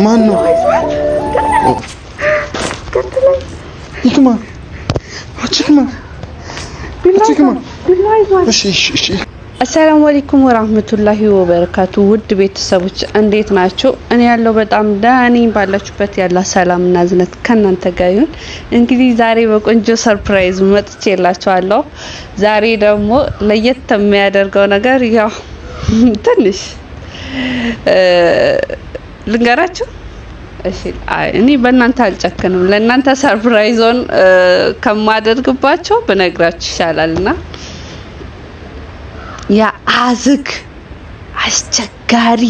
ማን ነው? ይክማ እሺ። አሰላሙ አለይኩም ወራህመቱላሂ ወበረካቱ። ውድ ቤተሰቦች እንዴት ናችሁ? እኔ ያለው በጣም ደህና ነኝ። ባላችሁበት ያላ ሰላምና እዝነት ከናንተ ጋር ይሁን። እንግዲህ ዛሬ በቆንጆ ሰርፕራይዝ መጥቼላችኋለሁ። ዛሬ ደግሞ ለየት የሚያደርገው ነገር ያው ትንሽ ልንገራችሁ። እሺ እኔ በእናንተ አልጨክንም። ለእናንተ ሰርፕራይዞን ከማደርግባቸው ብነግራችሁ ይሻላልና ያ አዝግ አስቸጋሪ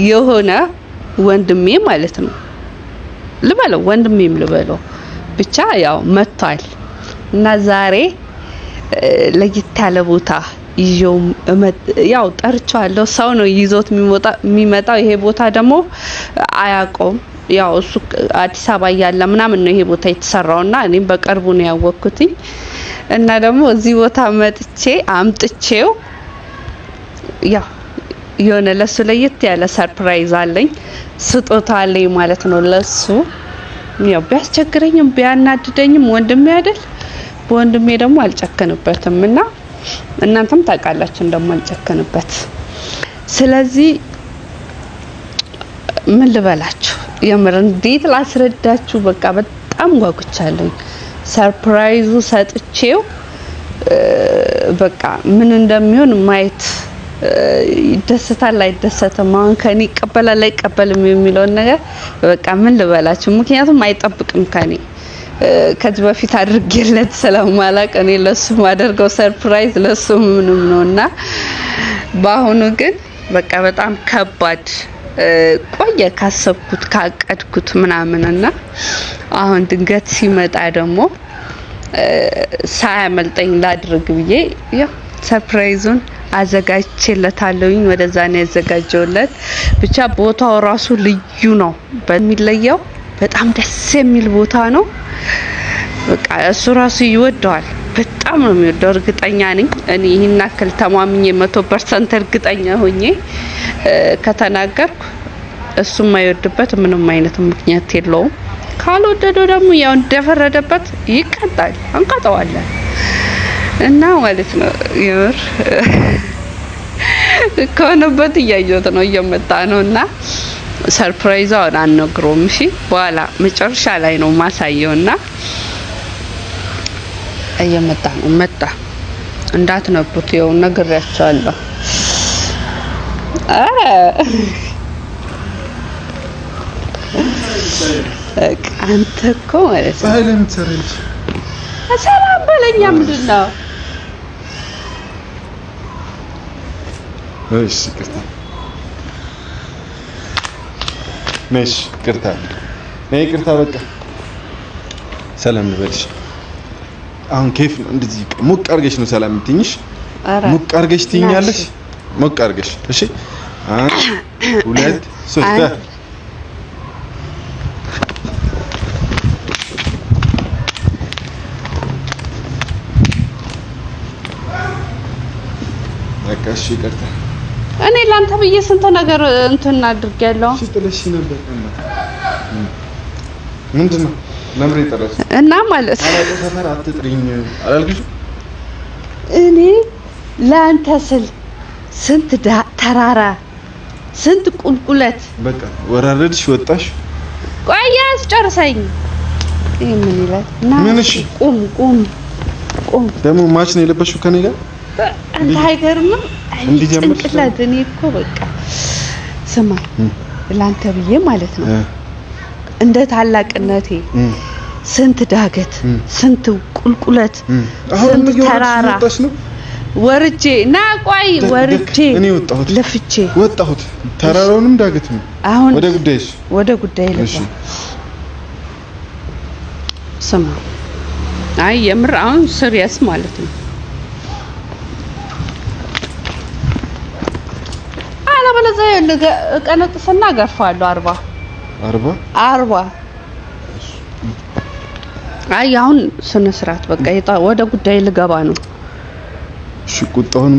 የሆነ ወንድሜ ማለት ነው ልበለው፣ ወንድሜም ልበለው ብቻ ያው መጥቷል እና ዛሬ ለየት ያለ ቦታ ይዤው ያው ጠርቻለሁ። ሰው ነው ይዞት የሚመጣው። ይሄ ቦታ ደግሞ አያውቀውም። ያው እሱ አዲስ አበባ ያለ ምናምን ነው ይሄ ቦታ የተሰራውና እኔም በቅርቡ ነው ያወቅኩትኝ። እና ደግሞ እዚህ ቦታ መጥቼ አምጥቼው ያው የሆነ ለሱ ለየት ያለ ሰርፕራይዝ አለኝ፣ ስጦታ አለኝ ማለት ነው ለሱ። ያው ቢያስቸግረኝም ቢያናድደኝም ወንድሜ አይደል፣ በወንድሜ ደግሞ አልጨከንበትም እና እናንተም ታውቃላችሁ እንደማልጨከንበት። ስለዚህ ምን ልበላችሁ፣ የምር እንዴት ላስረዳችሁ፣ በቃ በጣም ጓጉቻለሁ። ሰርፕራይዙ ሰጥቼው በቃ ምን እንደሚሆን ማየት ይደሰታል አይደሰትም፣ አሁን ከኔ ይቀበላል አይቀበልም የሚለውን ነገር በቃ ምን ልበላችሁ። ምክንያቱም አይጠብቅም ከኔ ከዚህ በፊት አድርጌለት ስለማላቅ እኔ ለሱ ማደርገው ሰርፕራይዝ ለሱ ምንም ነውና፣ በአሁኑ ግን በቃ በጣም ከባድ ቆየ ካሰብኩት ካቀድኩት ምናምንና አሁን ድንገት ሲመጣ ደግሞ ሳያመልጠኝ ላድርግ ብዬ ያው ሰርፕራይዙን አዘጋጅቼለታለሁኝ። ወደዛ ነው ያዘጋጀውለት። ብቻ ቦታው ራሱ ልዩ ነው በሚለየው በጣም ደስ የሚል ቦታ ነው። በቃ እሱ ራሱ ይወደዋል፣ በጣም ነው የሚወደው። እርግጠኛ ነኝ እኔ ይሄን አክል ተማምኜ 100% እርግጠኛ ሆኜ ከተናገርኩ እሱ የማይወድበት ምንም አይነት ምክንያት የለውም። ካልወደደው ደግሞ ያው እንደፈረደበት ይቀጣል፣ አንቀጣዋለን እና ማለት ነው። ይወር ከሆነበት እያየሁት ነው እየመጣ ነውና ሰርፕራይዛውን አንነግሮም። እሺ በኋላ መጨረሻ ላይ ነው ማሳየውና እየመጣ ነው። መጣ እንዳትነኩት ይኸው ነግሬያቸዋለሁ። አረ አንተ እኮ ማለት ነው ሳይለን ተረጅ ሰላም በለኛ። ምንድነው? እሺ ቅርታ ነሽ ቅርታ ነይ ቅርታ በቃ ሰላም ልበልሽ። አሁን ኬፍ እንደዚህ ሙቅ አርገሽ ነው ሰላም የምትይኝሽ? ሙቅ አርገሽ ትይኛለሽ። ሙቅ አርገሽ እሺ። 1 2 3 እሺ ቅርታ እኔ ላንተ ብዬ ስንት ነገር እንትን አድርጌያለሁ። እሺ ጥለሽ ነበር ምንድነው ለምሬ ጠራሽ እና ማለት አላቀ ሰፈር አትጥሪኝ አላልኩሽ? እኔ ላንተ ስል ስንት ተራራ ስንት ቁልቁለት በቃ ወራረድሽ ወጣሽ። ቆይ አስጨርሰኝ። ይሄ ምን ይላል? ምን? እሺ ቁም ደግሞ ማች ነው የለበሽው ከኔ ጋር አንተ አይገርምም? ጭንቅላት እኔ እኮ በቃ ስማ ላንተ ብዬ ማለት ነው እንደ ታላቅነቴ ስንት ዳገት ስንት ቁልቁለት ስንት ተራራ ወርጄ ና ቆይ ወርጄ እኔ ወጣሁት ለፍቼ ወጣሁት ተራራውንም ዳገትም። አሁን ወደ ጉዳይ ልባ ስማ። አይ የምር አሁን ሲሪየስ ማለት ነው። አለበለዚያ ቀነጥስና ገርፋለሁ 40 አይ አሁን ስነ ስርዓት በቃ ወደ ጉዳይ ልገባ ነው። እሺ ቁጣውን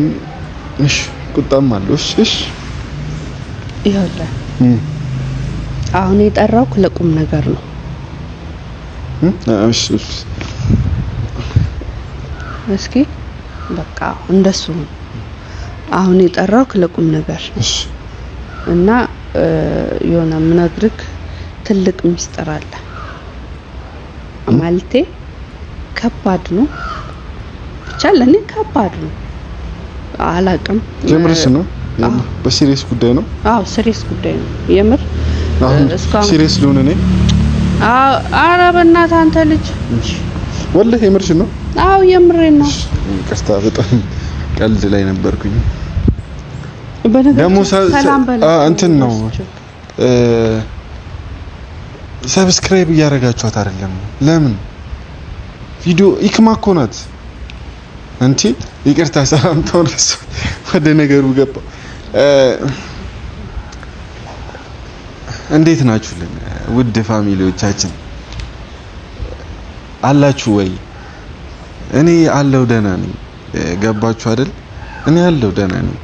እሺ ቁጣም አለው። እሺ ይኸውልህ አሁን የጠራውክ ለቁም ነገር ነው። እሺ እስኪ በቃ እንደሱ ነው። አሁን የጠራውክ ለቁም ነገር እሺ። እና የሆነ ምነግርክ ትልቅ ሚስጥር አለ ማለቴ ከባድ ነው። ብቻ ለኔ ከባድ ነው። አላቅም። የምርስ ነው? በሲሪየስ ጉዳይ ነው? አዎ ሲሪየስ ጉዳይ ነው የምር። ሲሪየስ ልሁን እኔ? አዎ። ኧረ በእናትህ አንተ ልጅ ወላሂ የምርሽ ነው? አዎ የምሬን ነው። ይቅርታ በጣም ቀልድ ላይ ነበርኩኝ። ደግሞ እንትን ነው ሰብስክራይብ እያደረጋችኋት አይደለም? ለምን? ቪዲዮ ኢክማ እኮ ናት። አንቺ ይቅርታ ሰላምታውን ወደ ነገሩ ገባ። እንዴት ናችሁልን ውድ ፋሚሊዎቻችን? አላችሁ ወይ? እኔ አለው ደህና ነኝ። ገባችሁ አይደል? እኔ አለው ደህና ነኝ።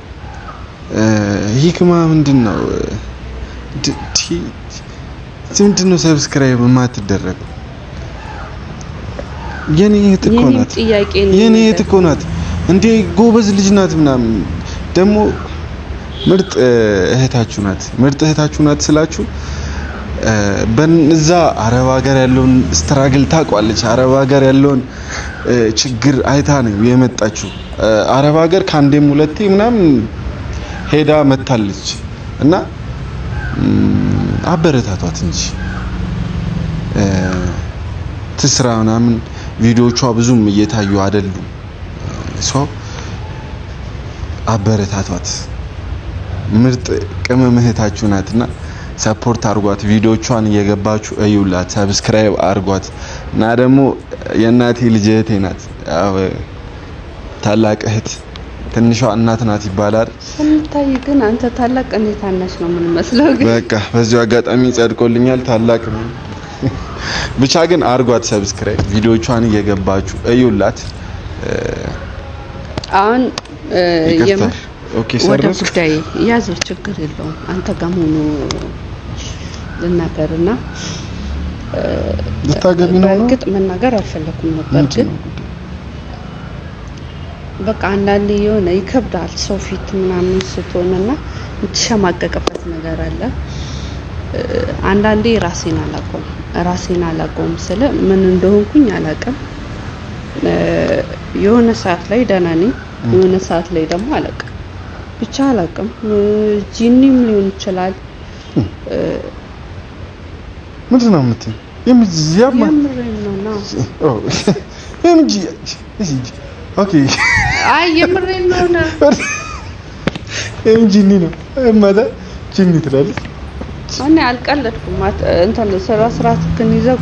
ሂክማ ምንድነው ሰብስክራይብ የማትደረገው? የኔ እህት እኮ ናት እንዴ! ጎበዝ ልጅ ናት ምናምን። ደግሞ ምርጥ እህታችሁ ናት ስላችሁ በእዛ አረብ ሀገር ያለውን ስትራግል ታውቋለች። አረብ ሀገር ያለውን ችግር አይታ ነው የመጣችው። አረብ ሀገር ከአንዴም ሁለቴ ምናምን ሄዳ መታለች። እና አበረታቷት እንጂ ትስራ ምናምን። ቪዲዮቿ ብዙም እየታዩ አይደሉም። አበረታቷት። ምርጥ ቅመም እህታችሁ ናትና ሰፖርት አርጓት። ቪዲዮቿን እየገባችሁ እዩላት፣ ሰብስክራይብ አርጓት። እና ደግሞ የእናቴ ልጅ እህቴ ናት። ታላቅ እህት ትንሿ እናት ናት ይባላል። ስንታይ ግን አንተ ታላቅ እኔ ታናሽ ነው ምን መስለው። ግን በቃ በዚሁ አጋጣሚ ጸድቆልኛል። ታላቅ ነው። ብቻ ግን አርጓት ሰብስክራይብ፣ ቪዲዮቿን እየገባችሁ እዩላት። አሁን ወደ ጉዳይ ያዘው ችግር የለውም። አንተ ጋር ሆኖ ልናገርና ልታገቢ ነው? በእርግጥ መናገር አልፈለኩም ነበር፣ ግን በቃ አንዳንዴ የሆነ ይከብዳል ሰው ፊት ምናምን ስትሆንና የምትሸማቀቅበት ነገር አለ። አንዳንዴ ራሴን አላውቀውም ስለ ምን እንደሆንኩኝ አላውቅም። የሆነ ሰዓት ላይ ደህና ነኝ፣ የሆነ ሰዓት ላይ ደግሞ አላውቅም። ብቻ አላውቅም። ጂኒም ሊሆን ይችላል። ምንድን ነው የምትይው? የምሬን ነው። ጂኒ ነው ማታ ጂኒ ትላለች። እኔ አልቀለድኩም። እንትን ስርዓትህን ይዘህ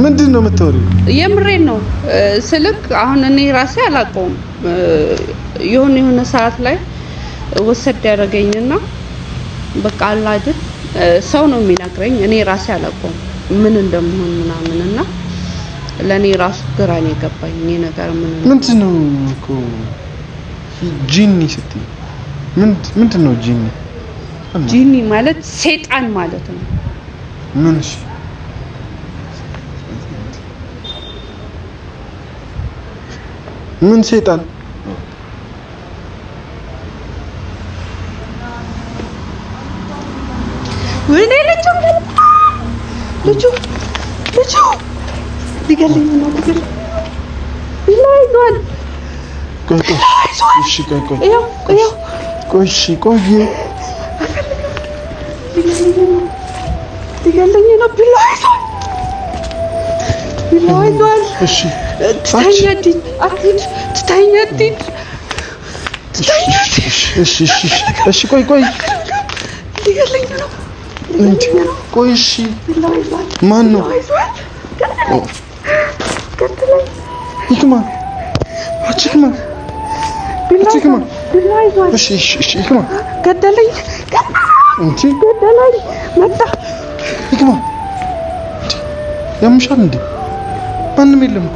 ምንድን ነው የምታወሪው? የምሬን ነው ስልክ አሁን እኔ ራሴ አላውቀውም። የሆነ ሰዓት ላይ ወሰድ ያደረገኝና በቃ አላድን ሰው ነው የሚነግረኝ። እኔ ራሴ አላውቀውም ምን እንደምሆን ምናምንና ለኔ ራሱ ግራ ነው የገባኝ። እኔ ነገር ምንድን ነው እኮ ጂኒ ስትይ ምንድን ነው ጂኒ? ጂኒ ማለት ሰይጣን ማለት ነው። ምን? እሺ ምን ሰይጣን? ወይኔ ልጁ ሊገለኝ ነው። ይላይዟል። እሺ ቆይ ሊገለኝ ነው። ቢላዋ ይዟል። እሺ ትተኛለች። እሺ ቆይ ሊገለኝ ነው። ቆይ እሺ ማን ነው? ሂክማ እሺ ሂክማ ገደለኝ። መጣ ሂክማ ያምሻል እንዴ? ማንም የለም እኮ።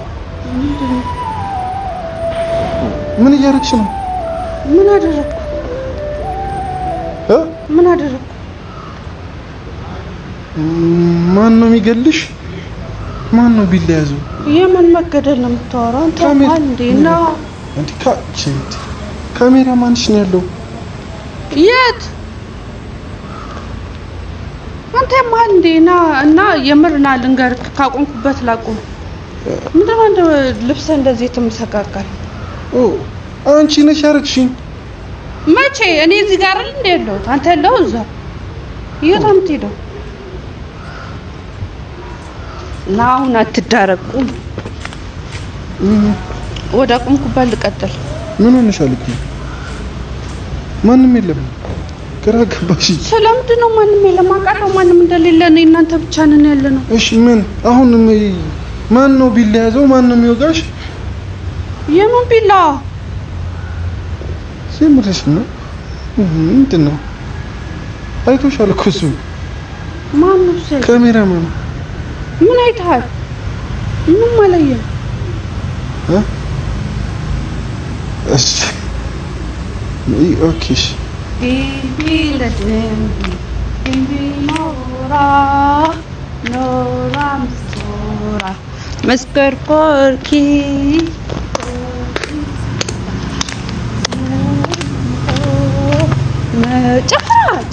ምን እያደረግሽ ነው? ምን አደረግኩ? ማን ነው የሚገልሽ? ማን ነው ቢላ ያዘው? የምን መገደል ነው የምታወራው አንተ? አንዴና አንተ ካሜራ ማንሽ ነው ያለው? የት አንተ ማንዴና እና የምርና ልንገርክ ካቆምኩበት ላቁም። ምንድነው እንደ ልብስ እንደዚህ ተመሰቃቀል? አንቺ ነሽ ያረግሽኝ። መቼ? እኔ እዚህ ጋር አይደል እንደ ያለሁት? አንተ ያለው እዛ የት አምጥተው እና አሁን አትዳረቁ። ወደ አቆምኩበት ልቀጥል። ምን ሆነሻል እኮ? ማንም የለም። ግራ ገባሽ። ስለምንድን ነው ማንም የለም? አውቃለሁ ማንም እንደሌለ ነው። እናንተ ብቻ ነን ያለነው። እሺ ምን አሁን ማን ነው ቢላ ያዘው? ማን ነው የሚወጋሽ? የምን ቢላ? ሲምርሽ ነው ምንድን ነው? አይቶሻል እኮ እሱ። ማን ነው እሱ? ካሜራማን። ምን አይተሃል? ምን ማለየ? እሺ ኦኬ እሺ ቢለድም ቢኖራ ኖራ ምስራ መስከር ኮርኪ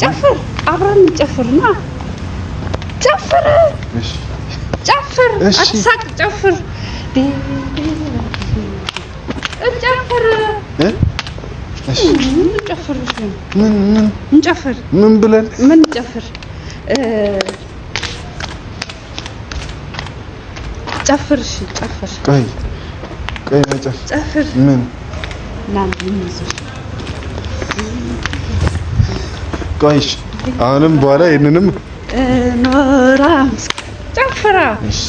ጨፍር አብረን እንጨፍርና ጨፍር ጨፍር አትሳቅ ጨፍር እንጨፍር እሺ እንጨፍር ምን እንጨፍር ምን ብለን ምን እንጨፍር ጨፍር እሺ ጨፍር ቆይ መጨፍር ጨፍር ምን ቆይሽ አሁንም በኋላ ይሄንንም ኖራም ጨፍራ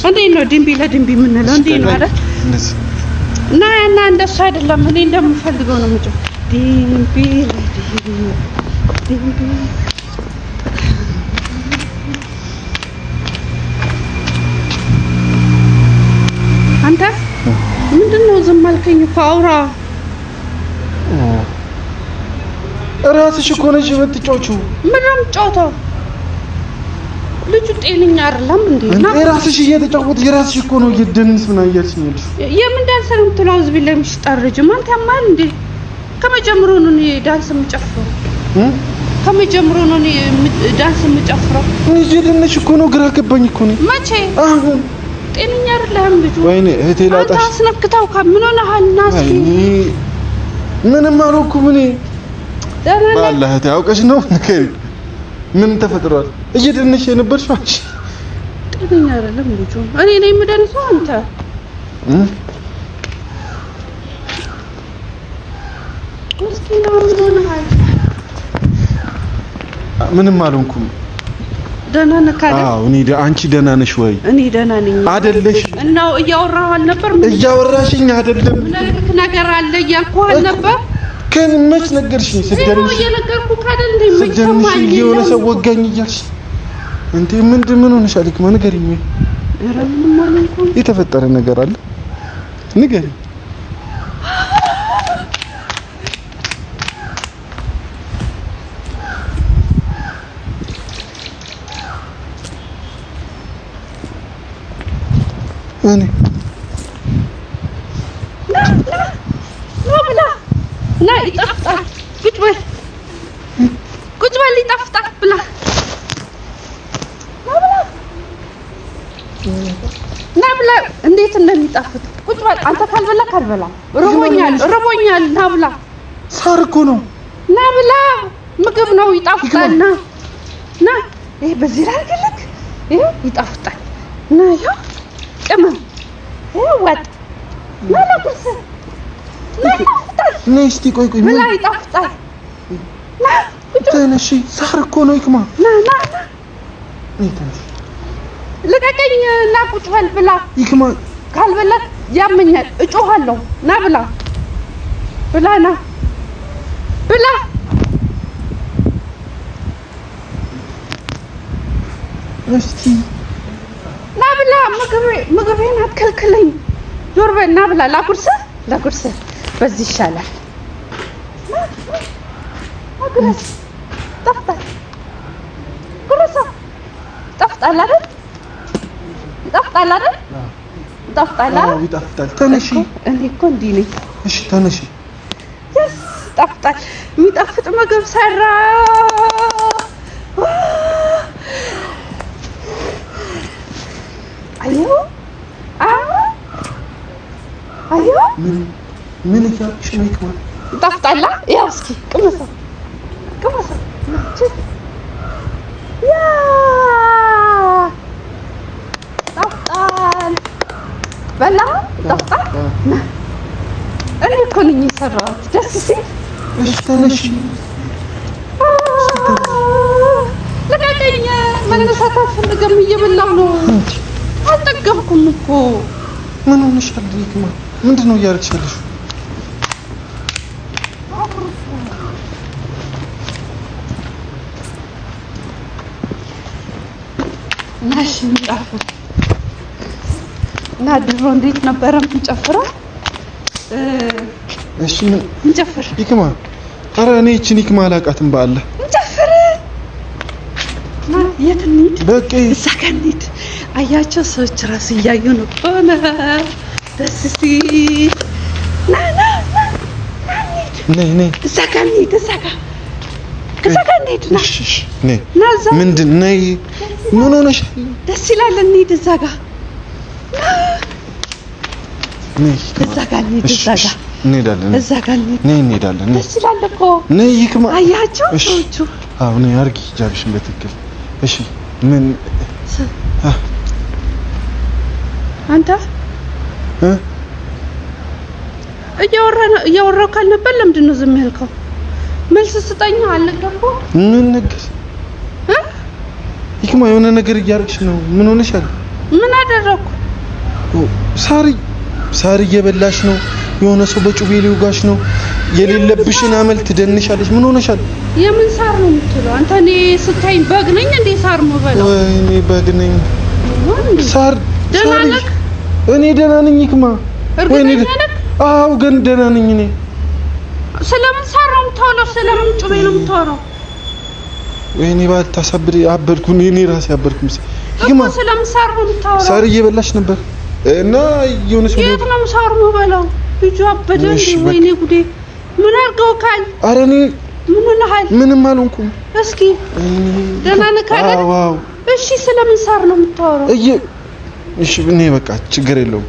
እንዴት ነው ድንቢ ለድንቢ የምንለው? እንዴት ነው አይደል? እና እንደሱ አይደለም። እኔ እንደምፈልገው ነው የምጨው። ድንቢ ለድንቢ አንተ ምንድነው ዝም አልከኝ እኮ አውራ። እራስሽ እኮ ነሽ የምትጫወቺው። ምን ነው የምትጫወተው? ልጁ ጤነኛ አይደለም እንዴ? እና እራስሽ እየተጫወትሽ የራስሽ እኮ ነው እየደንስ ምን አያልሽኝ ያልሽ? የምን ዳንስ ነው የምትለው? ህዝብ ለምሽጣርጅ ማንተ ያማል እንዴ? ከመጀመሩ ነው እኔ ዳንስ የምጨፍረው። ከመጀመሩ ነው እኔ ዳንስ የምጨፍረው። እየደነሽ እኮ ነው። ግራ ገባኝ እኮ ነው። መቼ? አሁን ጤነኛ አይደለም ልጁ። ወይኔ እህቴ ላውጣሽ። አንተ አስነክታው ከምን ሆነሃል? ናስ ምንም አልሆንኩም እኔ። ባላህ እህቴ አውቀሽ ነው ንገሪኝ። ምን ተፈጥሯል? እየደነሽ የነበርሽው አንቺ። ጤነኛ አይደለም ልጁ። እኔ ነኝ የምደንሰው አንተ? ምንም አልሆንኩም። ደህና ነህ ካለ? አዎ እኔ አንቺ ደህና ነሽ ወይ? እኔ ደህና ነኝ። አይደለሽ? እና እያወራሁ አልነበር? እያወራሽኝ አይደለም። ምን ነገር አለ እያልኩህ አልነበር? ከን መች ነገርሽኝ? ስደንሽ እየነገርኩህ አይደል እንዴ? ስደንሽ የሆነ ሰው ወጋኝ እያልሽ እንዴ? ምን ሆነሻል? እኮ ንገሪኝ። ኧረ ምንም አልሆንኩም። የተፈጠረ ነገር አለ? ንገሪኝ። እኔ ና ይጣፍጣል። ቁጭ በል ይጣፍጣል። ብላ ና ብላ። እንዴት እንደሚጣፍጥ ቁጭ በል አንተ። ካልበላ ርቦኛል። ና ብላ። ሳር እኮ ነው። ና ብላ። ምግብ ነው ይጣፍጣል። ና ይሄ በዚህ ላይ አድርግልክ። ይሄ ይጣፍጣል። ና ያው ቅመም ወጥ ና ቁርስ ና እስቲ ቆይ ብላ ይጣፍጣል። ና ተነሺ። ሳር እኮ ነው። ይክማ ና ልቀቀኝ። ና ቁጭ በል ብላ። ይክማ ካልበላ ያመኛል፣ እጮሃለሁ። ና ብላ ና ብላ። እስቲ ና ብላ። ምግቤን አትከልክለኝ። ዞር በል። ና ብላ። ላጉርስህ በዚህ ይሻላል። አጉረስ። ጠፍጣል። ጉረሳ። ጠፍ ይጣፍጣል አይደል? ይጣፍጣል አይደል? ይጣፍጣል አይደል? ይጣፍጣል። ተነሺ። እኔ እኮ እንዲህ ነኝ። እሺ ተነሺ። ይጣፍጣል። የሚጣፍጥ ምግብ ሰራ። አዮ አዮ ምን እያልሽ ነው? ይክማ ይጣፍጣል። ያው እስኪ ቅመሰው ቅመሰው። ያ ይጣፍጣል። በላ ይጣፍጣል። እኔ እኮ ነኝ የሰራሁት። ደስ ሲል። እሺ ተነሺ። ልቀቀኝ። መነሳት አልፈልግም። እየበላሁ ነው። አልጠገብኩም እኮ። ምን ሆነሻል ይክማ? ምንድን ነው እያደረግሽ ያለሽው? ናሽ እንጨፍር እና ድሮ እንዴት ነበረ የምንጨፍረው? እሺ ምን እንጨፍር ይክማ? ኧረ እኔ እቺን ይክማ አላውቃትም። በአላህ እንጨፍር። ና የት እንሂድ? በቃ እዛ ጋር እንሂድ። አያቸው ሰዎች ራሱ እያዩ ነው። ሆነ ደስ ሲል። ና ና ና እንሂድ። ነይ እዛ ጋር እንሂድ። እዛ ጋር እንሂድ። ና እሺ ነይ። ና እዛ ምንድን ነይ? ምን ሆነሽ? ደስ ይላል። እንሂድ እዛ ጋር። ነይ እዛ ጋር እንሂድ። እዛ ጋር እንሄዳለን። እዛ ጋር እንሂድ። ነይ እንሄዳለን። ደስ ይላል እኮ። ነይ ይክማ። አያቸው ሰዎቹ። አዎ ነይ አድርጊ ሂጃብሽን በትክክል። እሺ ምን አንተ እያወራሁ ካልነበር ለምንድን ነው ዝም ያልከው? መልስ ስጠኝ። አልነገርኩህም? ምን ነገር ይክማ? የሆነ ነገር እያደረግሽ ነው። ምን ሆነሻል? ምን አደረኩ? ሳር እየበላሽ ነው። የሆነ ሰው በጩቤ ሊወጋሽ ነው። የሌለብሽን አመል ትደንሻለሽ። ምን ሆነሻል? የምን ሳር ነው የምትለው አንተ? እኔ ስታይኝ በግ ነኝ እንዴ ሳር የምበላው? ወይኔ በግ ነኝ። ሳር ደህና ነህ? እኔ ደህና ነኝ ይክማ። እርግጠኛ ነህ? አዎ ግን ደህና ነኝ እኔ። ስለምን ሳር ነው የምታወራው? ስለምን ጩቤ ነው የምታወራው? ወይኔ ባልታሳብሪ አበድኩ። እኔ ራሴ አበድኩ። ይክማ ስለምን ሳር ነው የምታወራው? ሳር እየበላሽ ነበር እና የሆነ ሰው የት ነው ሳር የምበላው? ልጁ አበደ እንዴ? ወይኔ ጉዴ! ምን አድርገውካል? ኧረ እኔ ምን ሆነሃል? ምንም አልሆንኩም። እስኪ ደህና ነህ አይደል? አዎ። እሺ ስለምን ሳር ነው የምታወራው? እሺ እኔ በቃ ችግር የለውም።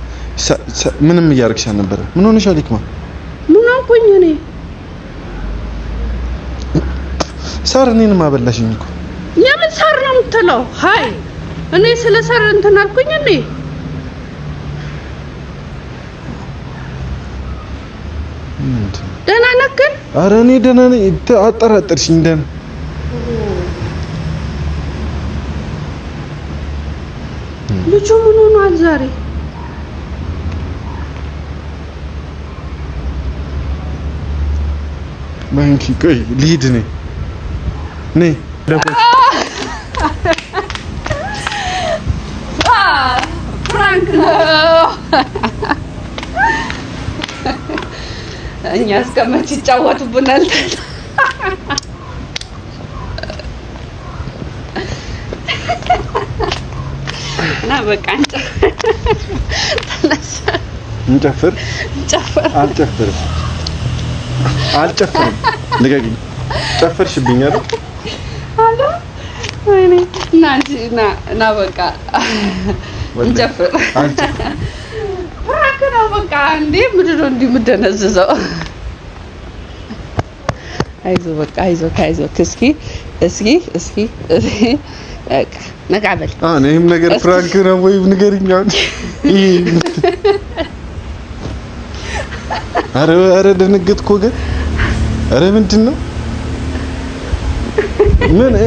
ምንም እያደረግሽ አልነበረ። ምን ሆነሻል ይክማ? ምን ሆንኩኝ እኔ? ሳር እኔንም አበላሽኝ እኮ። የምን ሳር ነው የምትለው? ሃይ እኔ ስለ ሳር እንትን አልኩኝ እንዴ? ደህና ነህ ግን? ኧረ እኔ ደህና ነኝ። አጠራጠርሽኝ። ደህና ልጁ ምን ሆኗል ዛሬ? ባንኪ ቆይ ልሂድ። ነይ ፍራንክ ነው። እኛ እስከመቼ ይጫወቱብናል? እና በቃ እንጨፍር። አልጨፍርም። ልቀቂኝ። ጨፈርሽብኝ አይደል? አሎ ወይኔ ና በቃ እንጨፍር። ፍራንክ ነው በቃ። እንዴ ምንድን ነው እንዲህ የምትደነዝዘው? አይዞህ በቃ አይዞህ። እስኪ በቃ ነቃ በል። እኔም ነገር ፍራንክ ነው ወይ ንገሪኝ። ኧረ ደነገጥኩ ግን። ኧረ ምንድን ነው?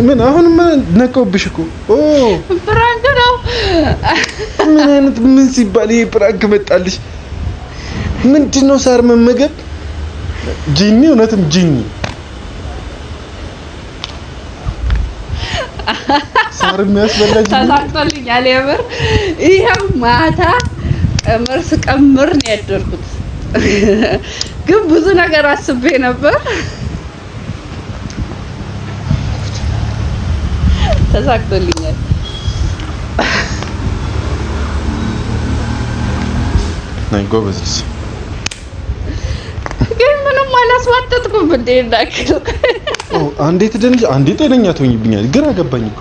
ምን አሁንማ ነቀውብሽ እኮ። ፍራንክ ነው። ምን አይነት ምን ሲባል ይሄ ፍራንክ መጣልሽ? ምንድን ነው ሳር መመገብ? ጂኒ፣ እውነትም ጂኒ ሳር የሚያስበላ ጂኒ ተሳክቶልኛል የምር። ይሄው ማታ ቀመር ስቀምር ነው ያደርኩት። ግን ብዙ ነገር አስቤ ነበር። ተሳክቶልኛል። ናይ ጎበዝስ ግን ምንም አላስዋጠጥኩም እንዴ እንዳክል አንዴ ትደንጅ አንዴ ጤነኛ ትሆኝብኛል ግራ ገባኝ እኮ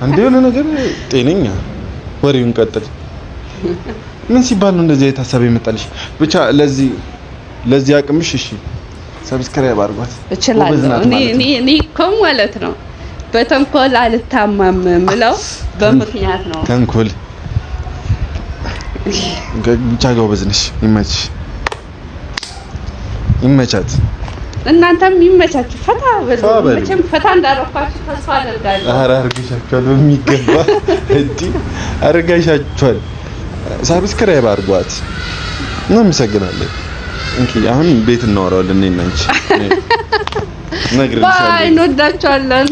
አንዴ የሆነ ነገር ጤነኛ ወሬውን ቀጥል ምን ሲባል ነው እንደዚህ የታሰበ ይመጣልሽ ብቻ ለዚህ አቅምሽ እሺ ሰብስክራይብ አድርጓት እችላለሁ እኔ እኮ ማለት ነው በተንኮል አልታማም ምለው በምክንያት ነው ተንኮል ብቻ ጎበዝ ነሽ ይመቻት እናንተም ይመቻችሁ ፈታ መቼም ፈታ እንዳረፋችሁ ተስፋ አደርጋለሁ አርጋሻችኋል በሚገባ እጂ አርጋሻችኋል ሰብስክራይብ አድርጓት እናመሰግናለን እንኪ አሁን ቤት እናወራለን እኔና አንቺ ነግሬሻለሁ ባይ እንወዳችኋለን